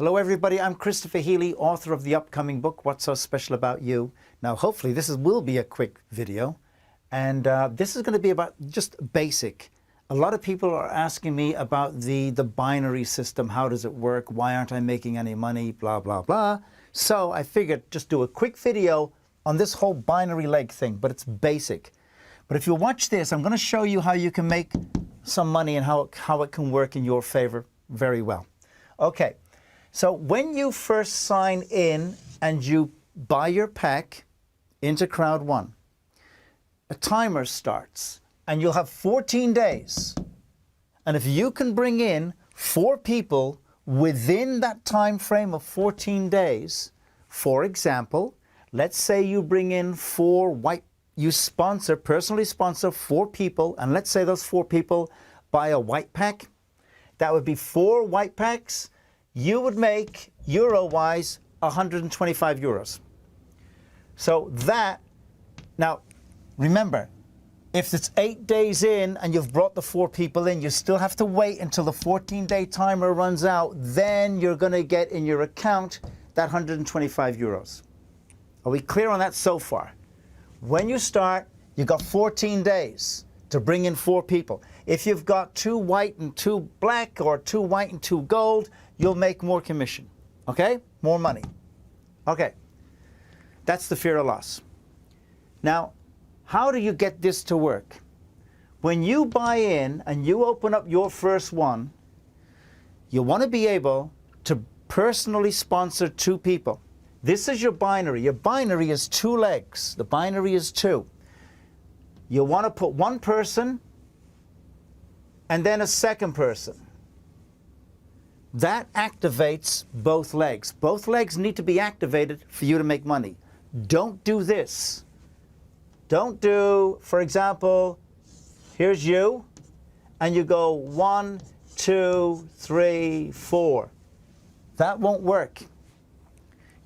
Hello everybody, I'm Christopher Healy, author of the upcoming book, What's So Special About You. Now hopefully this will be a quick video, and this is going to be about just basic. A lot of people are asking me about the binary system, how does it work, why aren't I making any money, blah blah blah. So I figured just do a quick video on this whole binary leg thing, but it's basic. But if you watch this, I'm going to show you how you can make some money and how it can work in your favor very well. Okay. So when you first sign in and you buy your pack into Crowd1, a timer starts and you'll have 14 days. And if you can bring in 4 people within that time frame of 14 days, for example, let's say you bring in you personally sponsor 4 people, and let's say those 4 people buy a white pack. That would be 4 white packs. You would make, euro-wise, 125 euros. So that, now remember, if it's 8 days in and you've brought the 4 people in, you still have to wait until the 14-day timer runs out. Then you're going to get in your account that 125 euros. Are we clear on that so far? When you start, you've got 14 days to bring in 4 people. If you've got 2 white and 2 black, or 2 white and 2 gold, you'll make more commission, okay? More money. Okay, that's the fear of loss. Now, how do you get this to work? When you buy in and you open up your first one, you want to be able to personally sponsor 2 people. This is your binary. Your binary is 2 legs. The binary is 2. You want to put 1 person and then a second person. That activates both legs. Both legs need to be activated for you to make money. Don't do this. Don't do, for example, here's you, and you go 1, 2, 3, 4. That won't work.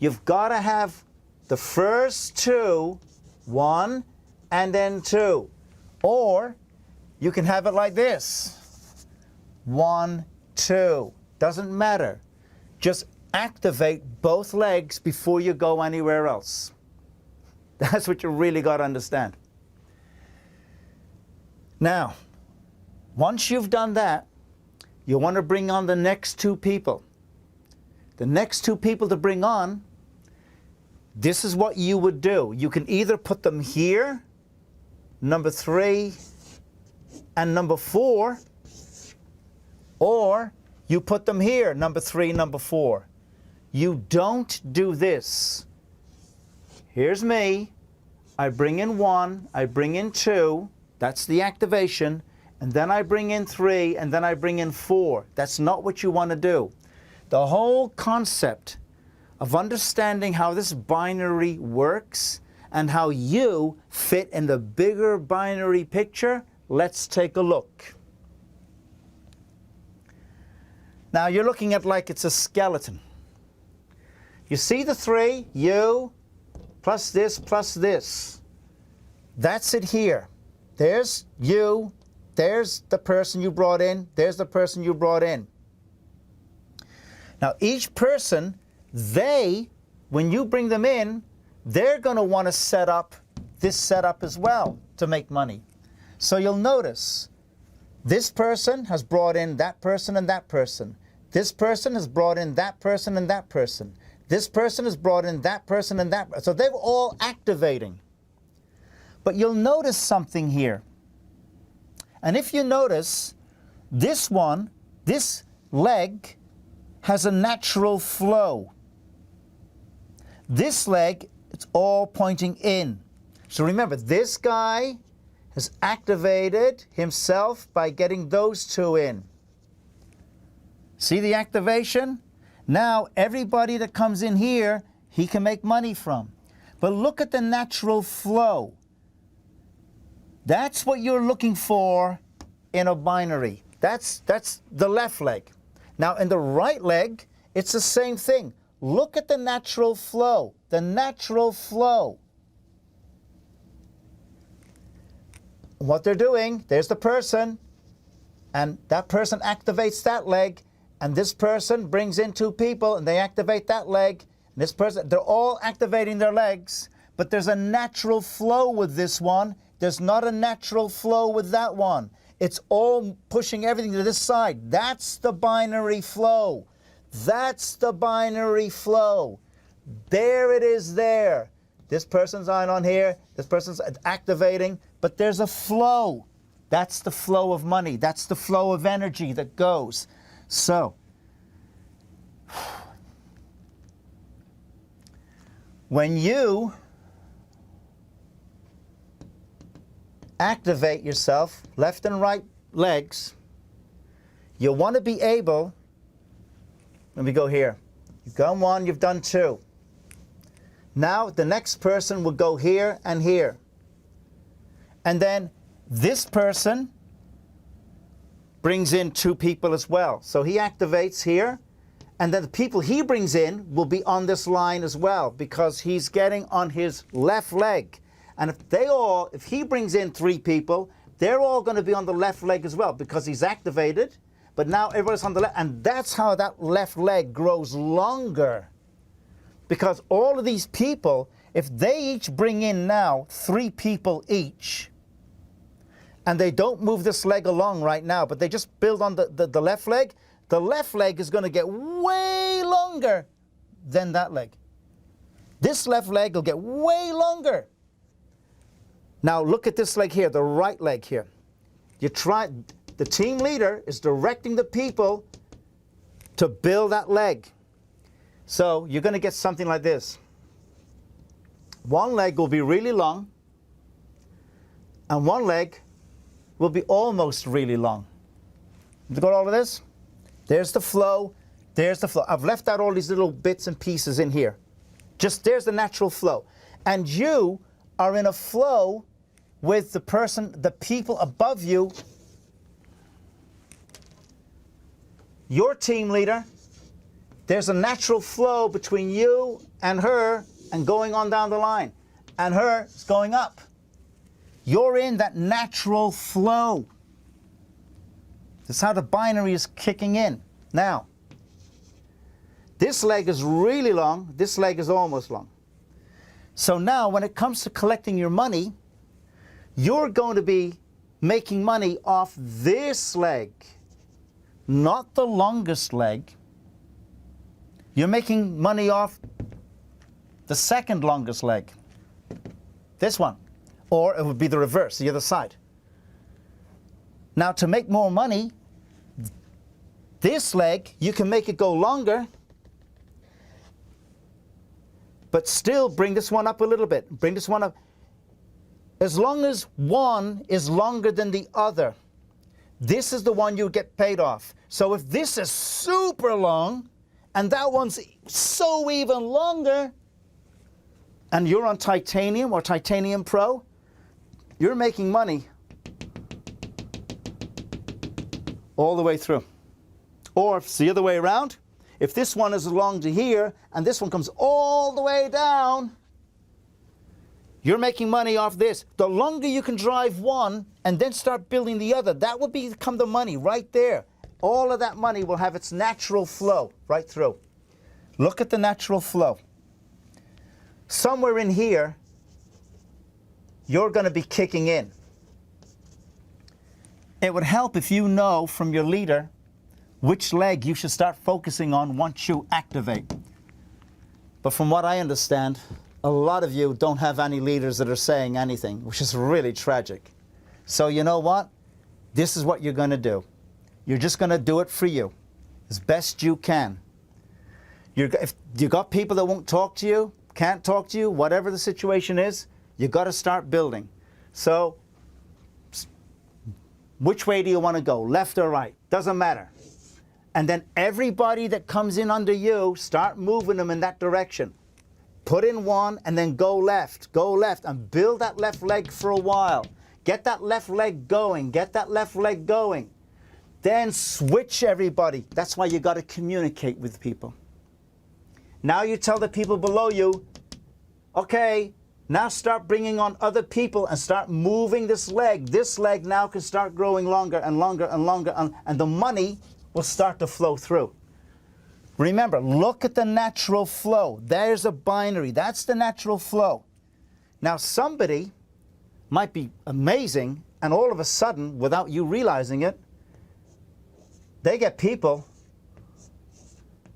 You've got to have the first 2, 1, and then 2. Or you can have it like this. 1, 2. Doesn't matter. Just activate both legs before you go anywhere else. That's what you really got to understand. Now, once you've done that, you want to bring on the next 2 people. The next 2 people to bring on, this is what you would do. You can either put them here, number 3 and number 4, or you put them here, number 3, number 4. You don't do this. Here's me. I bring in 1, I bring in 2. That's the activation. And then I bring in 3, and then I bring in 4. That's not what you want to do. The whole concept of understanding how this binary works and how you fit in the bigger binary picture, let's take a look. Now you're looking at like it's a skeleton. You see the 3, you, plus this, plus this. That's it here. There's you, there's the person you brought in, there's the person you brought in. Now each person, when you bring them in, they're going to want to set up this setup as well to make money. So you'll notice this person has brought in that person and that person. This person has brought in that person and that person. This person has brought in that person and that person. So they're all activating. But you'll notice something here. And if you notice, this one, this leg, has a natural flow. This leg, it's all pointing in. So remember, this guy has activated himself by getting those 2 in. See the activation? Now everybody that comes in here, he can make money from. But look at the natural flow. That's what you're looking for in a binary. That's the left leg. Now in the right leg, it's the same thing. Look at the natural flow. The natural flow. What they're doing, there's the person, and that person activates that leg, and this person brings in 2 people, and they activate that leg. And this person, they're all activating their legs, but there's a natural flow with this one. There's not a natural flow with that one. It's all pushing everything to this side. That's the binary flow. That's the binary flow. There it is there. This person's on here. This person's activating, but there's a flow. That's the flow of money. That's the flow of energy that goes. So, when you activate yourself, left and right legs, you want to be able, let me go here. You've done 1, you've done 2. Now the next person will go here and here. And then this person brings in 2 people as well. So he activates here, and then the people he brings in will be on this line as well, because he's getting on his left leg. And if he brings in 3 people, they're all going to be on the left leg as well, because he's activated, but now everybody's on the left, and that's how that left leg grows longer. Because all of these people, if they each bring in now 3 people each, and they don't move this leg along right now, but they just build on the left leg is going to get way longer than that leg. This left leg will get way longer. Now look at this leg here, the right leg here. The team leader is directing the people to build that leg. So you're going to get something like this. One leg will be really long, and one leg will be almost really long. You got all of this? There's the flow. There's the flow. I've left out all these little bits and pieces in here. Just there's the natural flow. And you are in a flow with the people above you. Your team leader, there's a natural flow between you and her and going on down the line. And her is going up. You're in that natural flow. That's how the binary is kicking in. Now, this leg is really long. This leg is almost long. So now when it comes to collecting your money, you're going to be making money off this leg, not the longest leg. You're making money off the second longest leg, this one. Or it would be the reverse, the other side. Now to make more money, this leg, you can make it go longer, but still bring this one up a little bit. Bring this one up. As long as one is longer than the other, this is the one you get paid off. So if this is super long, and that one's so even longer, and you're on Titanium or Titanium Pro, you're making money all the way through. Or if it's the other way around, if this one is along to here, and this one comes all the way down, you're making money off this. The longer you can drive one and then start building the other, that will become the money right there. All of that money will have its natural flow right through. Look at the natural flow. Somewhere in here, you're going to be kicking in. It would help if you know from your leader which leg you should start focusing on once you activate. But from what I understand, a lot of you don't have any leaders that are saying anything, which is really tragic. So you know what? This is what you're going to do. You're just going to do it for you as best you can. If you got people that won't talk to you, can't talk to you, whatever the situation is, you got to start building. So which way do you want to go, left or right? Doesn't matter. And then everybody that comes in under you, start moving them in that direction. Put in one and then go left, and build that left leg for a while. Get that left leg going, get that left leg going. Then switch everybody. That's why you got to communicate with people. Now you tell the people below you, okay, now start bringing on other people and start moving this leg. This leg now can start growing longer and longer and longer, and the money will start to flow through. Remember, look at the natural flow. There's a binary. That's the natural flow. Now, somebody might be amazing, and all of a sudden, without you realizing it, they get people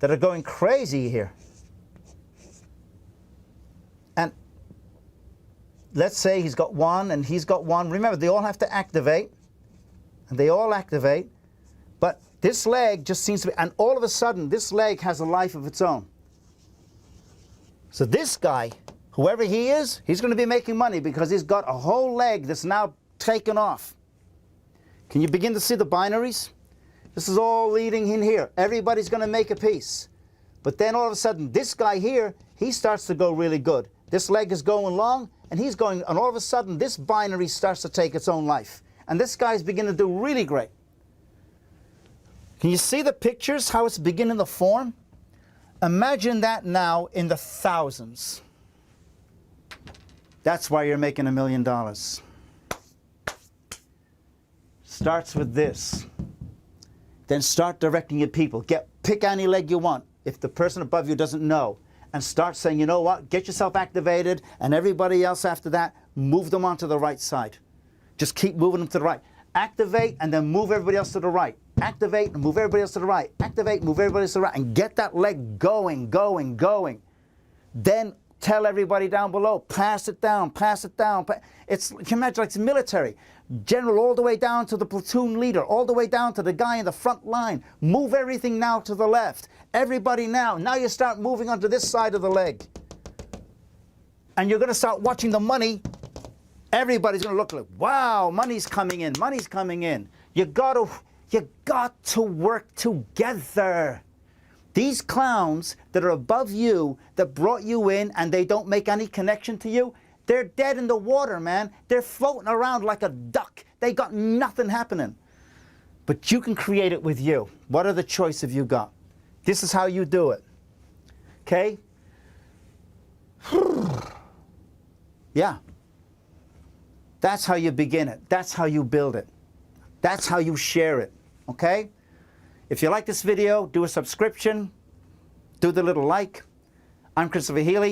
that are going crazy here. And let's say he's got one and he's got one. Remember, they all have to activate, and they all activate. But this leg just seems to be, and all of a sudden, this leg has a life of its own. So this guy, whoever he is, he's going to be making money because he's got a whole leg that's now taken off. Can you begin to see the binaries? This is all leading in here. Everybody's going to make a piece. But then all of a sudden, this guy here, he starts to go really good. This leg is going long, and he's going, and all of a sudden, this binary starts to take its own life. And this guy's beginning to do really great. Can you see the pictures, how it's beginning to form? Imagine that now in the thousands. That's why you're making $1 million. Starts with this. Then start directing your people. Pick any leg you want if the person above you doesn't know. And start saying, you know what, get yourself activated, and everybody else after that, move them onto the right side. Just keep moving them to the right. Activate and then move everybody else to the right. Activate and move everybody else to the right. Activate, move everybody else to the right. And get that leg going, going, going. Then tell everybody down below, pass it down, pass it down. It's, you can imagine like it's military. General all the way down to the platoon leader, all the way down to the guy in the front line. Move everything now to the left. Everybody now. Now you start moving onto this side of the leg. And you're going to start watching the money. Everybody's going to look like, wow, money's coming in, money's coming in. You got to work together. These clowns that are above you, that brought you in, and they don't make any connection to you, they're dead in the water, man. They're floating around like a duck. They got nothing happening. But you can create it with you. What other choice have you got? This is how you do it. Okay? Yeah. That's how you begin it. That's how you build it. That's how you share it. Okay? If you like this video, do a subscription. Do the little like. I'm Christopher Healy.